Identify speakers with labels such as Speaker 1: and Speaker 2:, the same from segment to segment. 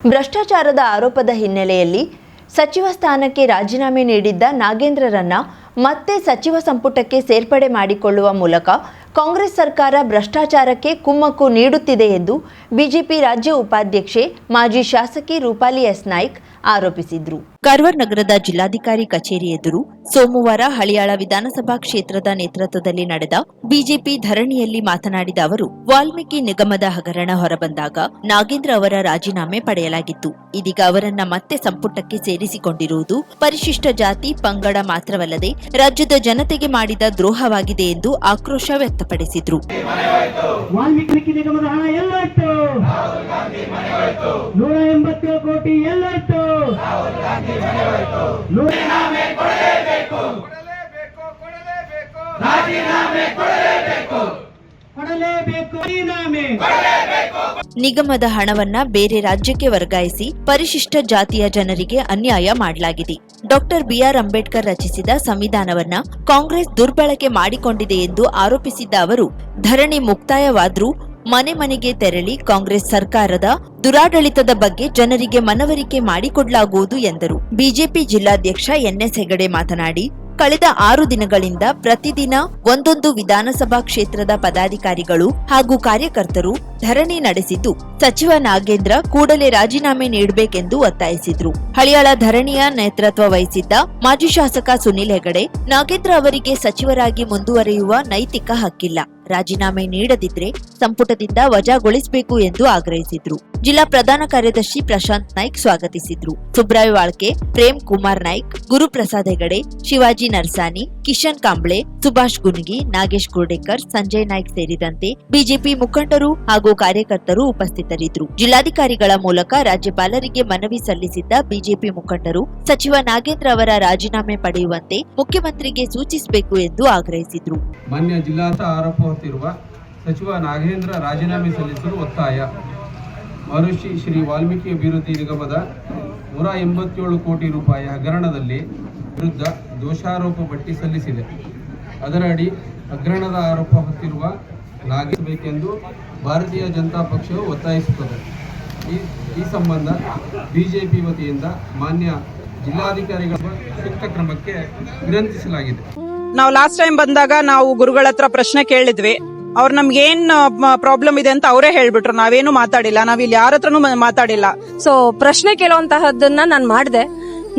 Speaker 1: ಭ್ರಷ್ಟಾಚಾರದ ಆರೋಪದ ಹಿನ್ನೆಲೆಯಲ್ಲಿ ಸಚಿವ ಸ್ಥಾನಕ್ಕೆ ರಾಜೀನಾಮೆ ನೀಡಿದ್ದ ನಾಗೇಂದ್ರರನ್ನ ಮತ್ತೆ ಸಚಿವ ಸಂಪುಟಕ್ಕೆ ಸೇರ್ಪಡೆ ಮಾಡಿಕೊಳ್ಳುವ ಮೂಲಕ ಕಾಂಗ್ರೆಸ್ ಸರ್ಕಾರ ಭ್ರಷ್ಟಾಚಾರಕ್ಕೆ ಕುಮ್ಮಕ್ಕು ನೀಡುತ್ತಿದೆ ಎಂದು ಬಿಜೆಪಿ ರಾಜ್ಯ ಉಪಾಧ್ಯಕ್ಷೆ ಮಾಜಿ ಶಾಸಕಿ ರೂಪಾಲಿ ಎಸ್ ನಾಯ್ಕ್ ಆರೋಪಿಸಿದರು. ಕಾರವಾರ ನಗರದ ಜಿಲ್ಲಾಧಿಕಾರಿ ಕಚೇರಿ ಎದುರು ಸೋಮವಾರ ಹಳಿಯಾಳ ವಿಧಾನಸಭಾ ಕ್ಷೇತ್ರದ ನೇತೃತ್ವದಲ್ಲಿ ನಡೆದ ಬಿಜೆಪಿ ಧರಣಿಯಲ್ಲಿ ಮಾತನಾಡಿದ ಅವರು, ವಾಲ್ಮೀಕಿ ನಿಗಮದ ಹಗರಣ ಹೊರಬಂದಾಗ ನಾಗೇಂದ್ರ ಅವರ ರಾಜೀನಾಮೆ ಪಡೆಯಲಾಗಿತ್ತು. ಇದೀಗ ಅವರನ್ನ ಮತ್ತೆ ಸಂಪುಟಕ್ಕೆ ಸೇರಿಸಿಕೊಂಡಿರುವುದು ಪರಿಶಿಷ್ಟ ಜಾತಿ ಪಂಗಡ ಮಾತ್ರವಲ್ಲದೆ ರಾಜ್ಯದ ಜನತೆಗೆ ಮಾಡಿದ ದ್ರೋಹವಾಗಿದೆ ಎಂದು ಆಕ್ರೋಶ ವ್ಯಕ್ತಪಡಿಸಿದರು.
Speaker 2: ವಾಲ್ಮೀಕಿ ನಿಗಮದ ಹಣ ಎಲ್ಲಾಯ್ತು? 187 ಕೋಟಿ ಎಲ್ಲಾಯ್ತು?
Speaker 1: ನಿಗಮದ ಹಣವನ್ನ ಬೇರೆ ರಾಜ್ಯಕ್ಕೆ ವರ್ಗಾಯಿಸಿ ಪರಿಶಿಷ್ಟ ಜಾತಿಯ ಜನರಿಗೆ ಅನ್ಯಾಯ ಮಾಡಲಾಗಿದೆ. ಡಾಕ್ಟರ್ ಬಿಆರ್ ಅಂಬೇಡ್ಕರ್ ರಚಿಸಿದ ಸಂವಿಧಾನವನ್ನ ಕಾಂಗ್ರೆಸ್ ದುರ್ಬಳಕೆ ಮಾಡಿಕೊಂಡಿದೆ ಎಂದು ಆರೋಪಿಸಿದ್ದ ಅವರು, ಧರಣಿ ಮುಕ್ತಾಯವಾದ್ರೂ ಮನೆ ಮನೆಗೆ ತೆರಳಿ ಕಾಂಗ್ರೆಸ್ ಸರ್ಕಾರದ ದುರಾಡಳಿತದ ಬಗ್ಗೆ ಜನರಿಗೆ ಮನವರಿಕೆ ಮಾಡಿಕೊಡಲಾಗುವುದು ಎಂದರು. ಬಿಜೆಪಿ ಜಿಲ್ಲಾಧ್ಯಕ್ಷ ಎನ್ಎಸ್ ಹೆಗಡೆ ಮಾತನಾಡಿ, ಕಳೆದ 6 ದಿನಗಳಿಂದ ಪ್ರತಿದಿನ ಒಂದೊಂದು ವಿಧಾನಸಭಾ ಕ್ಷೇತ್ರದ ಪದಾಧಿಕಾರಿಗಳು ಹಾಗೂ ಕಾರ್ಯಕರ್ತರು ಧರಣಿ ನಡೆಸಿದ್ದು, ಸಚಿವ ನಾಗೇಂದ್ರ ಕೂಡಲೇ ರಾಜೀನಾಮೆ ನೀಡಬೇಕೆಂದು ಒತ್ತಾಯಿಸಿದ್ರು. ಹಳಿಯಾಳ ಧರಣಿಯ ನೇತೃತ್ವ ವಹಿಸಿದ್ದ ಮಾಜಿ ಶಾಸಕ ಸುನಿಲ್ ಹೆಗಡೆ, ನಾಗೇಂದ್ರ ಅವರಿಗೆ ಸಚಿವರಾಗಿ ಮುಂದುವರಿಯುವ ನೈತಿಕ ಹಕ್ಕಿಲ್ಲ, ರಾಜೀನಾಮೆ ನೀಡದಿದ್ರೆ ಸಂಪುಟದಿಂದ ವಜಾಗೊಳಿಸಬೇಕು ಎಂದು ಆಗ್ರಹಿಸಿದ್ರು. ಜಿಲ್ಲಾ ಪ್ರಧಾನ ಕಾರ್ಯದರ್ಶಿ ಪ್ರಶಾಂತ್ ನಾಯ್ಕ್ ಸ್ವಾಗತಿಸಿದ್ರು. ಸುಬ್ರಾಯ್ ವಾಳ್ಕೆ, ಪ್ರೇಮ್ ಕುಮಾರ್ ನಾಯ್ಕ್, ಗುರುಪ್ರಸಾದ್ ಹೆಗಡೆ, ಶಿವಾಜಿ ನರ್ಸಾನಿ, ಕಿಶನ್ ಕಾಂಬ್ಳೆ, ಸುಭಾಷ್ ಗುನ್ಗಿ, ನಾಗೇಶ್ ಗುರ್ಡೇಕರ್, ಸಂಜಯ್ ನಾಯ್ಕ್ ಸೇರಿದಂತೆ ಬಿಜೆಪಿ ಮುಖಂಡರು ಹಾಗೂ ಕಾರ್ಯಕರ್ತರು ಉಪಸ್ಥಿತರಿದ್ದರು. ಜಿಲ್ಲಾಧಿಕಾರಿಗಳ ಮೂಲಕ ರಾಜ್ಯಪಾಲರಿಗೆ ಮನವಿ ಸಲ್ಲಿಸಿದ್ದ ಬಿಜೆಪಿ ಮುಖಂಡರು ಸಚಿವ ನಾಗೇಂದ್ರ ಅವರ ರಾಜೀನಾಮೆ ಪಡೆಯುವಂತೆ ಮುಖ್ಯಮಂತ್ರಿಗೆ ಸೂಚಿಸಬೇಕು ಎಂದು ಆಗ್ರಹಿಸಿದರು.
Speaker 3: ಮಾನ್ಯ ಜಿಲ್ಲಾಡಳಿತ ಆರೋಪ ಹೊತ್ತಿರುವ ಸಚಿವ ನಾಗೇಂದ್ರ ರಾಜೀನಾಮೆ ಸಲ್ಲಿಸಲು ಒತ್ತಾಯ. ಮಹರ್ಷಿ ಶ್ರೀ ವಾಲ್ಮೀಕಿ ಅಭಿವೃದ್ಧಿ ನಿಗಮದ 187 ಕೋಟಿ ರೂಪಾಯಿ ಹಗರಣದಲ್ಲಿ ವಿರುದ್ಧ ದೋಷಾರೋಪ ಪಟ್ಟಿ ಸಲ್ಲಿಸಿದೆ. ಅದರ ಅಡಿ ಹಗರಣದ ಆರೋಪ ಹೊತ್ತಿರುವ ನಾಗೇಂದ್ರಬೇಕೆಂದು ಭಾರತೀಯ ಜನತಾ ಪಕ್ಷವು ಒತ್ತಾಯಿಸುತ್ತದೆ. ಈ ಸಂಬಂಧ ಬಿಜೆಪಿ ವತಿಯಿಂದ ಮಾನ್ಯ ಜಿಲ್ಲಾಧಿಕಾರಿಗಳ ಸೂಕ್ತ ಕ್ರಮಕ್ಕೆ ವಿನಂತಿಸಲಾಗಿದೆ.
Speaker 4: ನಾವು ಲಾಸ್ಟ್ ಟೈಮ್ ಬಂದಾಗ ನಾವು ಗುರುಗಳ ಹತ್ರ ಪ್ರಶ್ನೆ ಕೇಳಿದ್ವಿ. ಅವ್ರು ನಮ್ಗೆ ಏನ್ ಪ್ರಾಬ್ಲಮ್ ಇದೆ ಅಂತ ಅವರೇ ಹೇಳ್ಬಿಟ್ರು. ನಾವೇನು ಮಾತಾಡಿಲ್ಲ, ನಾವಿಲ್ಲಿ ಯಾರ ಹತ್ರನೂ ಮಾತಾಡಿಲ್ಲ.
Speaker 5: ಸೊ ಪ್ರಶ್ನೆ ಕೇಳುವಂತಹದ್ದನ್ನ ನಾನು ಮಾಡಿದೆ.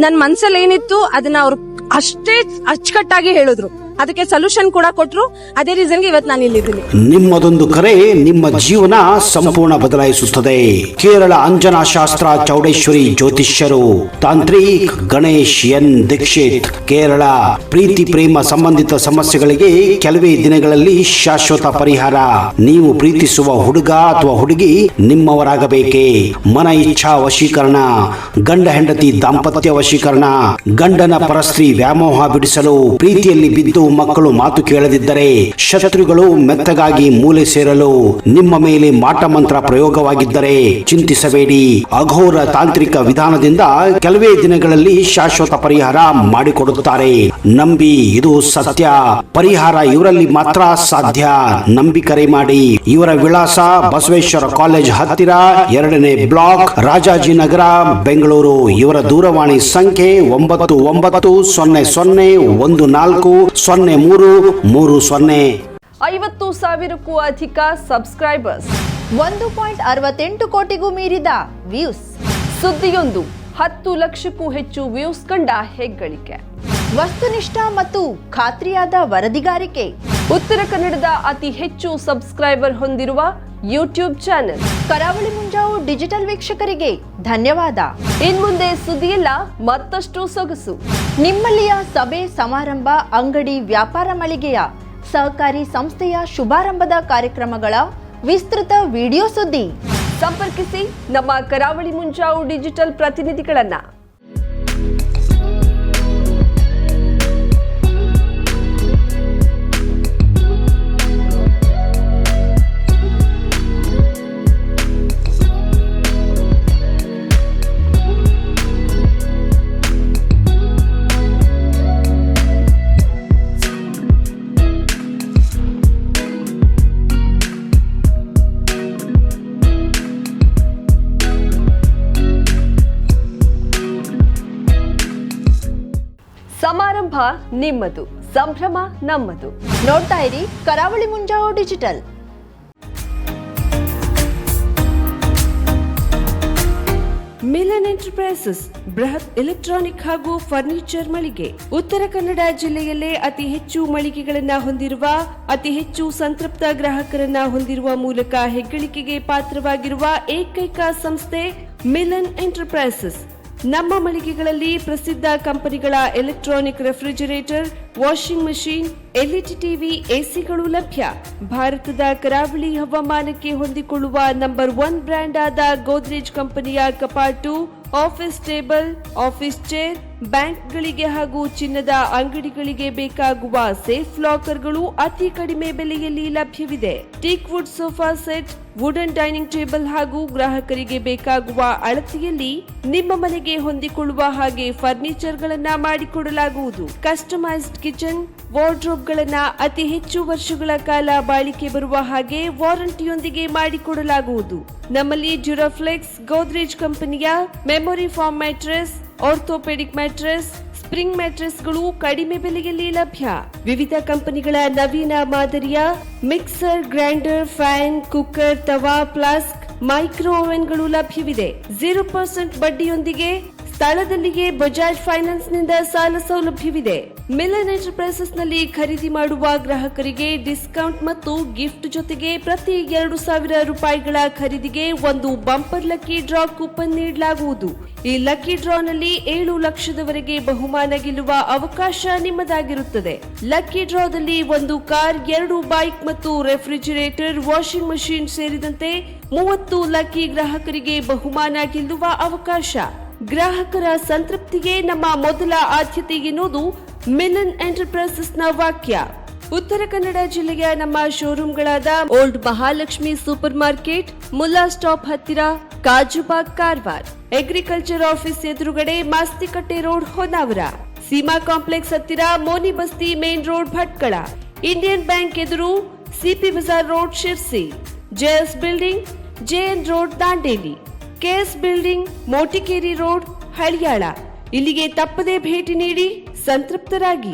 Speaker 5: ನನ್ನ ಮನ್ಸಲ್ಲಿ ಏನಿತ್ತು ಅದನ್ನ ಅವ್ರು ಅಷ್ಟೇ ಅಚ್ಚುಕಟ್ಟಾಗಿ ಹೇಳಿದ್ರು. ಅದಕ್ಕೆ ಸೊಲ್ಯೂಷನ್ ಕೂಡ ಕೊಟ್ರು. ಅದೇ ರೀಸನ್ಗೆ ಇವತ್ತು ನಾನು ಇಲ್ಲಿದ್ದೀನಿ.
Speaker 6: ನಿಮ್ಮದೊಂದು ಕರೆ ನಿಮ್ಮ ಜೀವನ ಸಂಪೂರ್ಣ ಬದಲಾಯಿಸುತ್ತದೆ. ಕೇರಳ ಅಂಜನಾ ಶಾಸ್ತ್ರ ಚೌಡೇಶ್ವರಿ ಜ್ಯೋತಿಷ್ಯರು ತಾಂತ್ರಿಕ್ ಗಣೇಶ್ ಎನ್ ದೀಕ್ಷಿತ್, ಕೇರಳ. ಪ್ರೀತಿ ಪ್ರೇಮ ಸಂಬಂಧಿತ ಸಮಸ್ಯೆಗಳಿಗೆ ಕೆಲವೇ ದಿನಗಳಲ್ಲಿ ಶಾಶ್ವತ ಪರಿಹಾರ. ನೀವು ಪ್ರೀತಿಸುವ ಹುಡುಗ ಅಥವಾ ಹುಡುಗಿ ನಿಮ್ಮವರಾಗಬೇಕೇ? ಮನ ಇಚ್ಛಾ ವಶೀಕರಣ, ಗಂಡ ಹೆಂಡತಿ ದಾಂಪತ್ಯ ವಶೀಕರಣ, ಗಂಡನ ಪರಸ್ತ್ರೀ ವ್ಯಾಮೋಹ ಬಿಡಿಸಲು, ಪ್ರೀತಿಯಲ್ಲಿ ಬಿದ್ದು ಮಕ್ಕಳು ಮಾತು ಕೇಳದಿದ್ದರೆ, ಶತ್ರುಗಳು ಮೆತ್ತಗಾಗಿ ಮೂಲೆ ಸೇರಲು, ನಿಮ್ಮ ಮೇಲೆ ಮಾಟ ಮಂತ್ರ ಪ್ರಯೋಗವಾಗಿದ್ದರೆ ಚಿಂತಿಸಬೇಡಿ. ಅಘೋರ ತಾಂತ್ರಿಕ ವಿಧಾನದಿಂದ ಕೆಲವೇ ದಿನಗಳಲ್ಲಿ ಶಾಶ್ವತ ಪರಿಹಾರ ಮಾಡಿಕೊಡುತ್ತಾರೆ. ನಂಬಿ, ಇದು ಸತ್ಯ. ಪರಿಹಾರ ಇವರಲ್ಲಿ ಮಾತ್ರ ಸಾಧ್ಯ. ನಂಬಿ ಕರೆ ಮಾಡಿ. ಇವರ ವಿಳಾಸ ಬಸವೇಶ್ವರ ಕಾಲೇಜ್ ಹತ್ತಿರ, 2ನೇ ಬ್ಲಾಕ್, ರಾಜಾಜಿನಗರ, ಬೆಂಗಳೂರು. ಇವರ ದೂರವಾಣಿ ಸಂಖ್ಯೆ 9900140330.
Speaker 7: 50,000ಕ್ಕೂ ಅಧಿಕ ಸಬ್ಸ್ಕ್ರೈಬರ್ಸ್,
Speaker 1: 1.68 ಕೋಟಿಗೂ ಮೀರಿದ ವ್ಯೂಸ್,
Speaker 7: ಸುದ್ದಿಯೊಂದು 10 ಲಕ್ಷಕ್ಕೂ ಹೆಚ್ಚು ವ್ಯೂಸ್ ಕಂಡ ಹೆಗ್ಗಳಿಕೆ,
Speaker 1: ವಸ್ತುನಿಷ್ಠ ಮತ್ತು ಖಾತ್ರಿಯಾದ ವರದಿಗಾರಿಕೆ,
Speaker 7: ಉತ್ತರ ಕನ್ನಡದ ಅತಿ ಹೆಚ್ಚು ಸಬ್ಸ್ಕ್ರೈಬರ್ ಹೊಂದಿರುವ ಯೂಟ್ಯೂಬ್ ಚಾನೆಲ್
Speaker 1: ಕರಾವಳಿ ಮುಂಜಾವು ಡಿಜಿಟಲ್ ವೀಕ್ಷಕರಿಗೆ ಧನ್ಯವಾದ.
Speaker 7: ಇನ್ಮುಂದೆ ಸುದ್ದಿಯಲ್ಲ ಮತ್ತಷ್ಟು ಸೊಗಸು.
Speaker 1: ನಿಮ್ಮಲ್ಲಿಯ ಸಭೆ ಸಮಾರಂಭ, ಅಂಗಡಿ ವ್ಯಾಪಾರ ಮಳಿಗೆಯ ಸಹಕಾರಿ ಸಂಸ್ಥೆಯ ಶುಭಾರಂಭದ ಕಾರ್ಯಕ್ರಮಗಳ ವಿಸ್ತೃತ ವಿಡಿಯೋ ಸುದ್ದಿ.
Speaker 7: ಸಂಪರ್ಕಿಸಿ ನಮ್ಮ ಕರಾವಳಿ ಮುಂಜಾವು ಡಿಜಿಟಲ್ ಪ್ರತಿನಿಧಿಗಳನ್ನ. ನಿಮ್ಮದು, ಸಂಭ್ರಮ ನಮ್ಮದು. ನೋಡ್ತಾ ಇರಿ ಕರಾವಳಿ ಮುಂಜಾವು ಡಿಜಿಟಲ್.
Speaker 8: ಮಿಲನ್ ಎಂಟರ್ಪ್ರೈಸಸ್ ಬೃಹತ್ ಎಲೆಕ್ಟ್ರಾನಿಕ್ ಹಾಗೂ ಫರ್ನಿಚರ್ ಮಳಿಗೆ. ಉತ್ತರ ಕನ್ನಡ ಜಿಲ್ಲೆಯಲ್ಲೇ ಅತಿ ಹೆಚ್ಚು ಮಳಿಗೆಗಳನ್ನ ಹೊಂದಿರುವ, ಅತಿ ಹೆಚ್ಚು ಸಂತೃಪ್ತ ಗ್ರಾಹಕರನ್ನ ಹೊಂದಿರುವ ಮೂಲಕ ಹೆಗ್ಗಳಿಕೆಗೆ ಪಾತ್ರವಾಗಿರುವ ಏಕೈಕ ಸಂಸ್ಥೆ ಮಿಲನ್ ಎಂಟರ್ಪ್ರೈಸಸ್. ನಮ್ಮ ಮಳಿಗೆಗಳಲ್ಲಿ ಪ್ರಸಿದ್ಧ ಕಂಪನಿಗಳ electronic refrigerator, washing machine, LED TV, ಎಸಿಗಳು ಲಭ್ಯ. ಭಾರತದ ಕರಾವಳಿ ಹವಾಮಾನಕ್ಕೆ ಹೊಂದಿಕೊಳ್ಳುವ ನಂಬರ್ 1 ಬ್ರ್ಯಾಂಡ್ ಆದ ಗೋದ್ರೇಜ್ ಕಂಪನಿಯ ಕಪಾಟು, ಆಫೀಸ್ ಟೇಬಲ್, ಆಫೀಸ್ ಚೇರ್, ಬ್ಯಾಂಕ್ಗಳಿಗೆ ಹಾಗೂ ಚಿನ್ನದ ಅಂಗಡಿಗಳಿಗೆ ಬೇಕಾಗುವ ಸೇಫ್ ಲಾಕರ್ಗಳು ಅತಿ ಕಡಿಮೆ ಬೆಲೆಯಲ್ಲಿ ಲಭ್ಯವಿದೆ. Teak wood sofa set, wooden dining table ಹಾಗೂ ಗ್ರಾಹಕರಿಗೆ ಬೇಕಾಗುವ ಅಳತೆಯಲ್ಲಿ ನಿಮ್ಮ ಮನೆಗೆ ಹೊಂದಿಕೊಳ್ಳುವ ಹಾಗೆ ಫರ್ನಿಚರ್ ಗಳನ್ನ ಮಾಡಿಕೊಡಲಾಗುವುದು. ಕಸ್ಟಮೈಸ್ಡ್ ಕಿಚನ್, ವಾರ್ಡ್ರೋಬ್ ಗಳನ್ನ ಅತಿ ಹೆಚ್ಚು ವರ್ಷಗಳ ಕಾಲ ಬಾಳಿಕೆ ಬರುವ ಹಾಗೆ ವಾರಂಟಿಯೊಂದಿಗೆ ಮಾಡಿಕೊಡಲಾಗುವುದು. ನಮ್ಮಲ್ಲಿ ಡ್ಯೂರಾಫ್ಲೆಕ್ಸ್, ಗೋದ್ರೇಜ್ ಕಂಪನಿಯ memory foam mattress, orthopaedic mattress, spring ಮ್ಯಾಟ್ರೆಸ್ಗಳು ಕಡಿಮೆ ಬೆಲೆಯಲ್ಲಿ ಲಭ್ಯ. ವಿವಿಧ ಕಂಪನಿಗಳ ನವೀನ ಮಾದರಿಯ ಮಿಕ್ಸರ್, ಗ್ರೈಂಡರ್, ಫ್ಯಾನ್, ಕುಕ್ಕರ್, ತವಾ, ಫ್ಲಾಸ್ಕ್, ಮೈಕ್ರೋ ಓವೆನ್ಗಳು ಲಭ್ಯವಿದೆ. 0% ಬಡ್ಡಿಯೊಂದಿಗೆ ಸ್ಥಳದಲ್ಲಿಯೇ ಬಜಾಜ್ ಫೈನಾನ್ಸ್ ನಿಂದ ಸಾಲ ಸೌಲಭ್ಯವಿದೆ. ಮಿಲನ್ ಎಂಟರ್ಪ್ರೈಸಸ್ ನಲ್ಲಿ ಖರೀದಿ ಮಾಡುವ ಗ್ರಾಹಕರಿಗೆ ಡಿಸ್ಕೌಂಟ್ ಮತ್ತು ಗಿಫ್ಟ್ ಜೊತೆಗೆ ಪ್ರತಿ 2,000 ರೂಪಾಯಿಗಳ ಖರೀದಿಗೆ ಒಂದು ಬಂಪರ್ ಲಕ್ಕಿ ಡ್ರಾ ಕೂಪನ್ ನೀಡಲಾಗುವುದು. ಈ ಲಕ್ಕಿ ಡ್ರಾನಲ್ಲಿ 7 ಲಕ್ಷದವರೆಗೆ ಬಹುಮಾನ ಗೆಲ್ಲುವ ಅವಕಾಶ ನಿಮ್ಮದಾಗಿರುತ್ತದೆ. ಲಕ್ಕಿ ಡ್ರಾದಲ್ಲಿ 1 ಕಾರ್, 2 ಬೈಕ್ ಮತ್ತು ರೆಫ್ರಿಜರೇಟರ್, ವಾಷಿಂಗ್ ಮಷೀನ್ ಸೇರಿದಂತೆ 30 ಲಕ್ಕಿ ಗ್ರಾಹಕರಿಗೆ ಬಹುಮಾನ ಗೆಲ್ಲುವ ಅವಕಾಶ. ಗ್ರಾಹಕರ ಸಂತೃಪ್ತಿಗೆ ನಮ್ಮ ಮೊದಲ ಆದ್ಯತೆ ಎನ್ನುವುದು ಮಿಲನ್ ಎಂಟರ್ಪ್ರೈಸಸ್ ನ ವಾಕ್ಯ. ಉತ್ತರ ಕನ್ನಡ ಜಿಲ್ಲೆಯ ನಮ್ಮ ಶೋರೂಮ್ಗಳಾದ old Mahalakshmi super market, Mulla stop ಹತ್ತಿರ, ಕಾಜುಬಾಗ್, ಕಾರವಾರ, ಅಗ್ರಿಕಲ್ಚರ್ ಆಫೀಸ್ ಎದುರುಗಡೆ, ಮಾಸ್ತಿಕಟ್ಟೆ ರೋಡ್, ಹೊನ್ನಾವರ, ಸೀಮಾ ಕಾಂಪ್ಲೆಕ್ಸ್ ಹತ್ತಿರ, Moni Basti main road, Bhatkal, Indian bank ಎದುರು, CP bazaar road, Sirsi, JS building, JN road, Dandeli, KS building, Motikeri road, Haliyal. ಇಲ್ಲಿಗೆ ತಪ್ಪದೇ ಭೇಟಿ ನೀಡಿ ಸಂತೃಪ್ತರಾಗಿ.